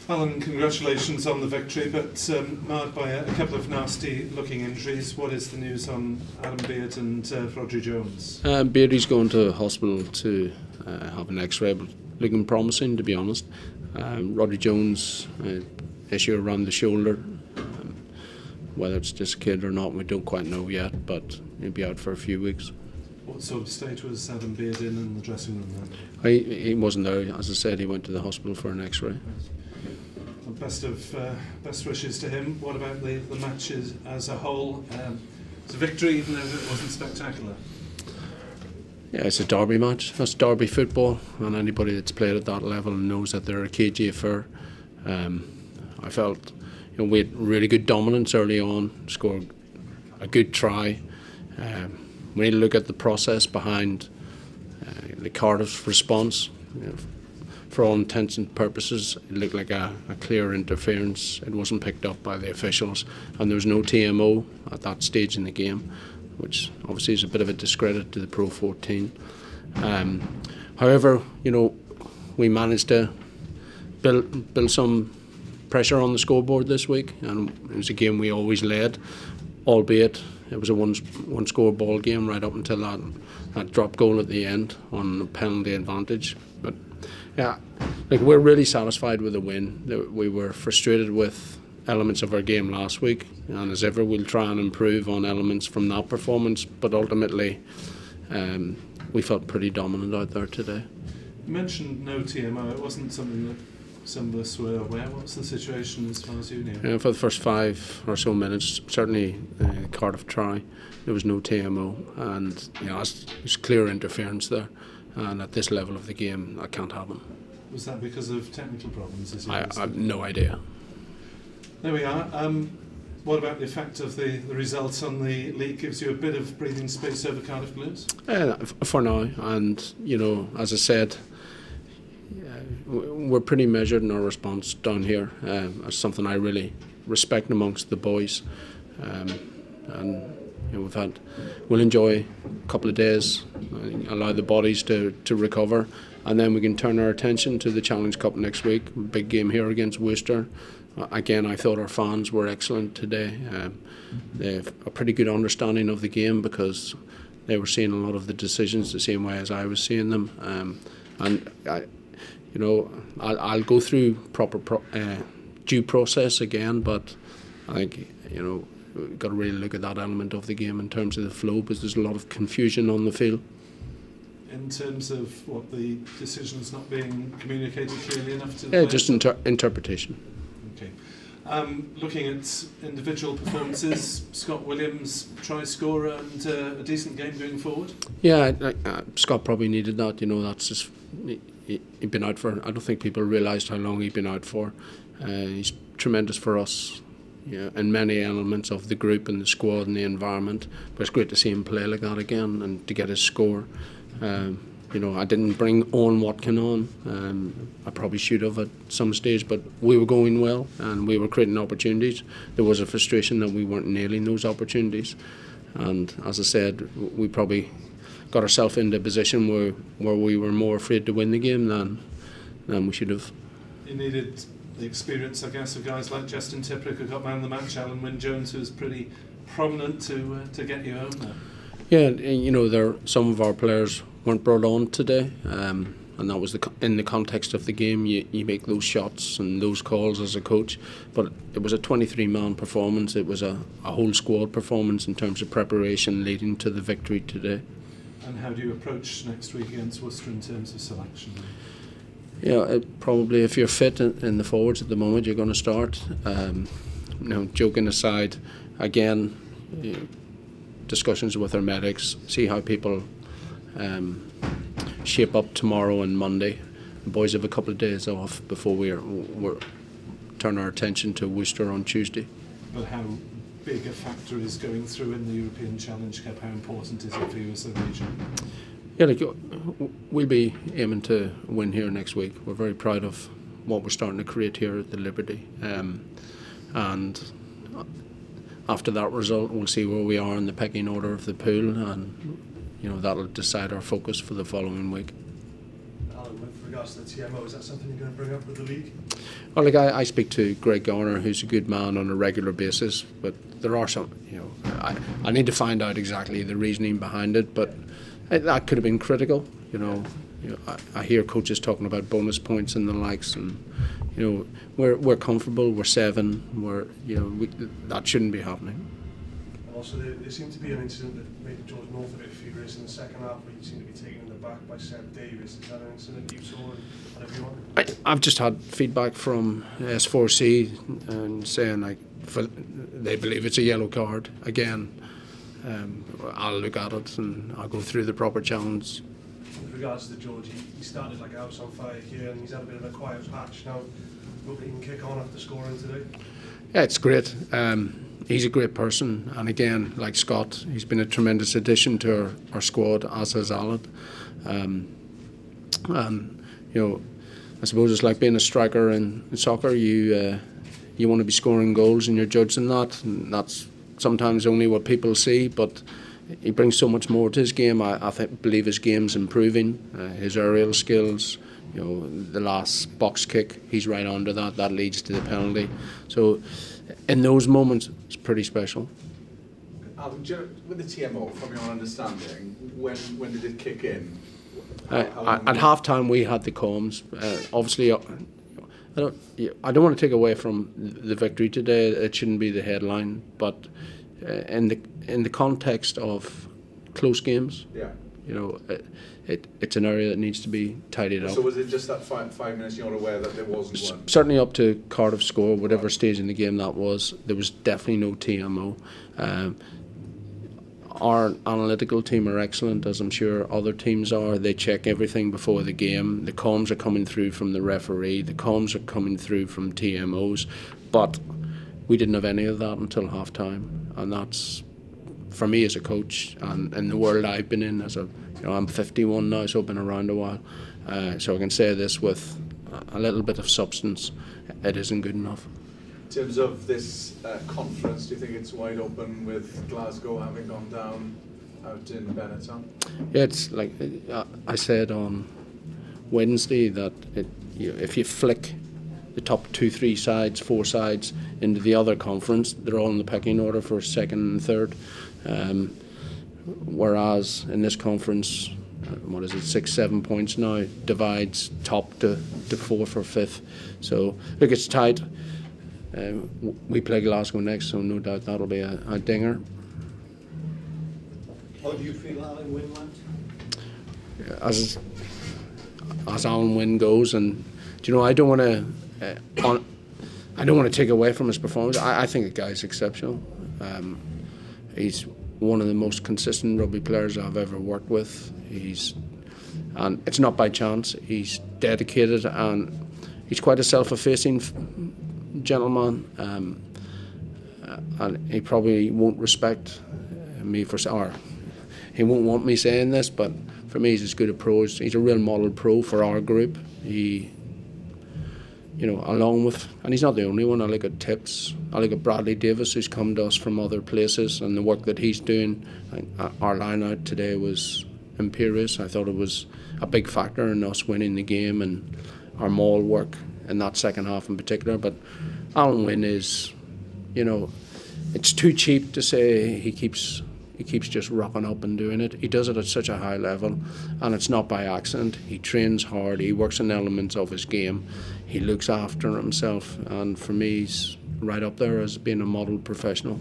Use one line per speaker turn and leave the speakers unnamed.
Alan, congratulations on the victory, but marred by a couple of nasty-looking injuries. What is the news on Adam Beard and Rhodri Jones?
Beardy's going to hospital to have an X-ray, but looking promising, to be honest. Rhodri Jones, issue around the shoulder. Whether it's dislocated or not, we don't quite know yet, but he'll be out for a few weeks.
What sort of state was Adam Beard in the dressing room then?
He wasn't there. As I said, he went to the hospital for an X-ray.
Well, best wishes to him. What about the match as a whole? It's a victory, even if it wasn't spectacular.
Yeah, it's a derby match. That's derby football, and anybody that's played at that level knows that they're a cagey affair. I felt, we had really good dominance early on, scored a good try. We need to look at the process behind the Cardiff's response. For all intents and purposes, it looked like a clear interference. It wasn't picked up by the officials, and there was no TMO at that stage in the game, which obviously is a bit of a discredit to the Pro 14. However, we managed to build some pressure on the scoreboard this week, and it was a game we always led, albeit it was a one score ball game right up until that drop goal at the end on a penalty advantage. But yeah, we're really satisfied with the win. We were frustrated with elements of our game last week, and as ever we'll try and improve on elements from that performance, but ultimately we felt pretty dominant out there today.
You mentioned no TMO. It wasn't something that some of us were aware. What's the situation as far as you knew?
For the first 5 or so minutes, certainly Cardiff try, there was no TMO, and there's clear interference there, and at this level of the game that can't happen.
Was that because of technical problems?
I have no idea.
There we are. What about the effect of the results on the league? Gives you a bit of breathing space over Cardiff Blues?
For now, and as I said, we're pretty measured in our response down here. It's something I really respect amongst the boys, and we'll enjoy a couple of days, allow the bodies to recover, and then we can turn our attention to the Challenge Cup next week. Big game here against Worcester. Again, I thought our fans were excellent today. They have a pretty good understanding of the game because they were seeing a lot of the decisions the same way as I was seeing them. I'll go through proper due process again, but I think we've got to really look at that element of the game in terms of the flow, because there's a lot of confusion on the field.
In terms of what the decision's not being communicated clearly enough to the players?
Just interpretation.
Okay. Looking at individual performances, Scott Williams, try scorer and a decent game going forward? Yeah,
Scott probably needed that. That's just he'd been out for. I don't think people realised how long he'd been out for. He's tremendous for us, in many elements of the group and the squad and the environment. But it's great to see him play like that again and to get his score. I didn't bring on Watkin on. I probably should have at some stage, but we were going well and we were creating opportunities. There was a frustration that we weren't nailing those opportunities, and as I said, we probably got ourselves into a position where we were more afraid to win the game than we should have.
You needed the experience, I guess, of guys like Justin Tipuric, who got man of the match, Allen Jones, who was pretty prominent to get you home there.
Yeah, some of our players weren't brought on today, and that was in the context of the game. You make those shots and those calls as a coach, but it was a 23-man performance. It was a whole squad performance in terms of preparation leading to the victory today.
And how do you approach next week against Worcester in terms of selection?
Yeah, probably if you're fit in the forwards at the moment, you're going to start. Joking aside, again, discussions with our medics, see how people shape up tomorrow and Monday. The boys have a couple of days off before we turn our attention to Worcester on Tuesday.
But how big a factor is going through in the European Challenge Cup? How important is it for you as a region?
Yeah, we'll be aiming to win here next week. We're very proud of what we're starting to create here at the Liberty, and after that result we'll see where we are in the pecking order of the pool, and that'll decide our focus for the following week.
Alan, regards to the TMO, is that something you're going to bring up with the league?
Well, like I speak to Greg Garner, who's a good man on a regular basis, but there are some, you know, I need to find out exactly the reasoning behind it, but that could have been critical, you know. I hear coaches talking about bonus points and the likes, and you know, we're comfortable, we're 7, that shouldn't be happening.
Also, there seemed to be an incident that made George North a bit furious in the second half, where you seemed to be taken in the back by Seb Davis. Is that an incident you saw and everyone?
I've just had feedback from S4C and saying like they believe it's a yellow card. Again, I'll look at it and I'll go through the proper challenge.
With regards to George, he started like a house on fire here, and he's had a bit of a quiet patch now. Hopefully he can kick on after scoring today. Yeah,
it's great. He's a great person, and again, like Scott, he's been a tremendous addition to our squad, as has Allen. And you know, I suppose it's like being a striker in soccer. You want to be scoring goals, and you're judged in that. And that's sometimes only what people see, but he brings so much more to his game. I believe his game's improving. His aerial skills, you know, the last box kick, he's right under that. That leads to the penalty. So, in those moments, it's pretty special.
With the TMO, from your understanding, when did it kick in?
At half time, we had the comms. Obviously, I don't want to take away from the victory today. It shouldn't be the headline, but in the context of close games,
yeah,
you know, it's an area that needs to be tidied up.
So was it just that 5 minutes you're not aware that there wasn't one?
Certainly up to Cardiff score, whatever stage in the game that was, there was definitely no TMO. Our analytical team are excellent, as I'm sure other teams are. They check everything before the game. The comms are coming through from the referee. The comms are coming through from TMOs. But we didn't have any of that until half time. And that's, for me as a coach, and in the world I've been in, I'm 51 now, so I've been around a while. So I can say this with a little bit of substance, it isn't good enough.
In terms of this conference, do you think it's wide open with Glasgow having gone down out in Benetton?
Yeah, it's like I said on Wednesday that if you flick the top 2, 3 sides, 4 sides into the other conference, they're all in the pecking order for 2nd and 3rd. Whereas in this conference, 6, 7 points now, divides top to 4th or 5th. So look, it's tight. We play Glasgow next, so no doubt that'll be a dinger.
How do you feel Allen Wynne went?
As Allen Wynne goes, and do you know, I don't want to take away from his performance. I think the guy's exceptional. He's one of the most consistent rugby players I've ever worked with. And it's not by chance. He's dedicated, and he's quite a self-effacing gentleman, and he probably won't respect me or he won't want me saying this, but for me he's as good a pro as he's a real model pro for our group. He, you know, along with, and he's not the only one. I look at Tips, I look at Bradley Davis, who's come to us from other places, and the work that he's doing. Our line out today was imperious. I thought it was a big factor in us winning the game, and our maul work in that second half in particular. But Allen Wynne is, you know, it's too cheap to say he keeps just rocking up and doing it. He does it at such a high level, and it's not by accident. He trains hard, he works on elements of his game, he looks after himself, and for me he's right up there as being a model professional.